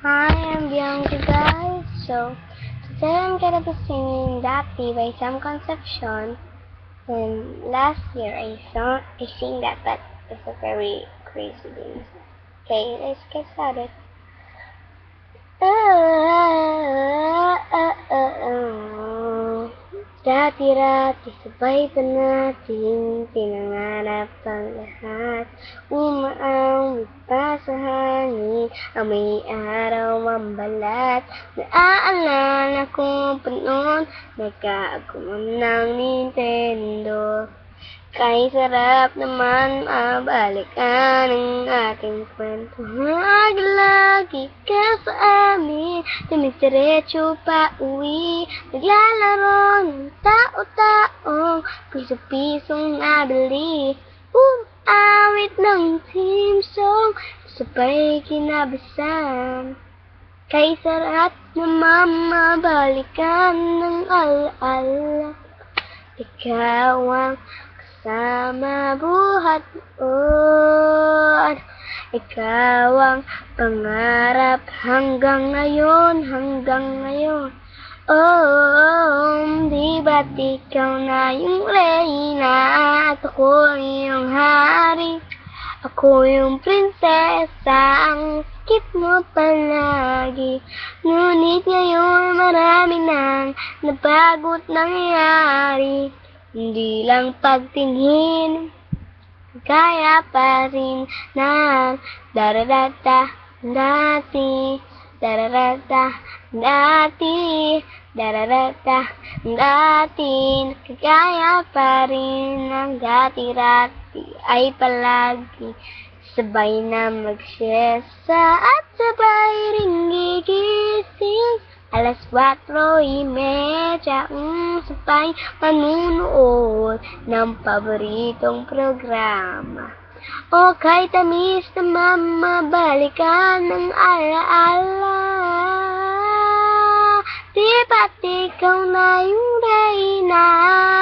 Hi, I'm Bianca, guys. So, today I'm gonna be singing Dati by Sam Concepcion. And last year I sing that, but it's a very crazy dance. Okay, let's get started. Dati-rati sabay pa nating pinangarap ang lahat. Umaawit pa sa hangin ang may araw mambalat. Naaalala ko pa noon, nagkaaguman ng Nintendo. Kay sarap naman mabalikan ang ating kwento. Lagi ka sa amin, tumidiretso pa uwi. Naglalaro ng tao-taong piso-pisong nabili. Awit ng team song, sabay kinabisan. Kay sarap naman mabalikan ng alaala. Ikaw ang kasama buhat noon. Ikaw ang pangarap hanggang ngayon, di ba't ikaw na yung reyna at ako yung hari? Ako yung prinsesa, ang sakit mo palagi. Ngunit ngayon marami nang nabago't nangyari. Hindi lang pagtingin, kaya pa rin ng dararata dati, dararata dati, dararata dati. Kaya pa rin ng dati-rati ay palagi sabay na mag-siesta at sabay ring gigising. Alas 4:30, sabay manunood ng paboritong programa. O kay tamis na mabalikan ng alaala. Di ba't ikaw na yung reyna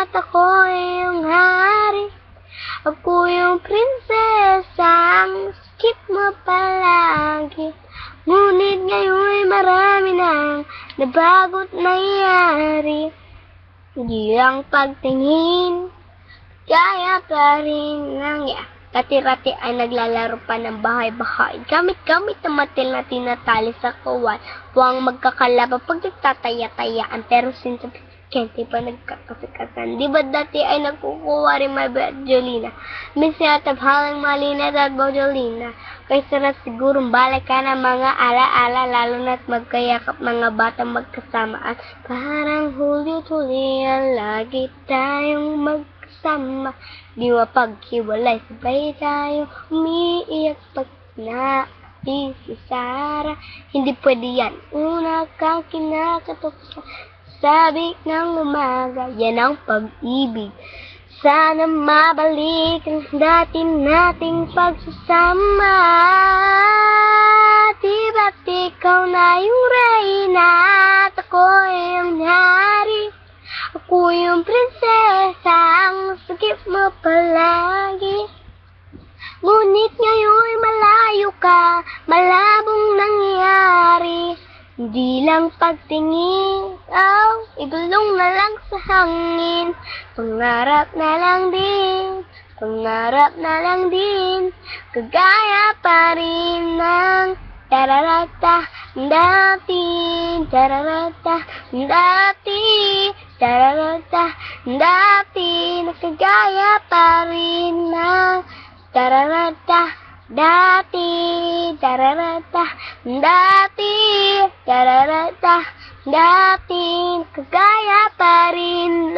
at ako yung hari? Ako yung prinsesa, ang sakit mo palagi. Ngunit ngayon marami nang nabago't nangyari. Hindi lang pagtingin, kaya pa rin ng dati-rati ay naglalaro pa ng bahay-bahay. Gamit-gamit na matil na tinatali sa kawan. Buwang magkakalaba pag nagtataya-tayaan. Pero since Kenti pa nagkakasikatan. Di ba dati ay nagkukuha rin may Jolina? Minsan halang malina at Jolina. Kay sarap sigurong balik ka na mga ala-ala, lalo na't magkayakap mga batang magkasamaan. Parang Hulyo-Julia, lagi tayong magkasama. Di mapaghiwalay, sabay tayo umiiyak pag natin si Sarah. Hindi pwede yan, una kang kinakatok sabik ng umaga, yan ang pag-ibig. Sana mabalik ang dati nating pagsasama. Di ba't ikaw na yung reyna at ako yung hari? Ako yung prinsesa, ang sakit mo palagi. Ngunit ngayon malayo ka, malabong nangyari. Hindi lang pagtingin, igulong na lang sa hangin. Pangarap na lang din, kagaya pa rin ng dararata dati, dararata dati, dararata dati. Nakagaya pa rin ng dararata dati, dararata dati, dararata dati. Kagaya pa rin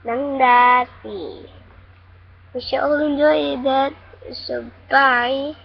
ng dati. We shall all enjoy that. So bye.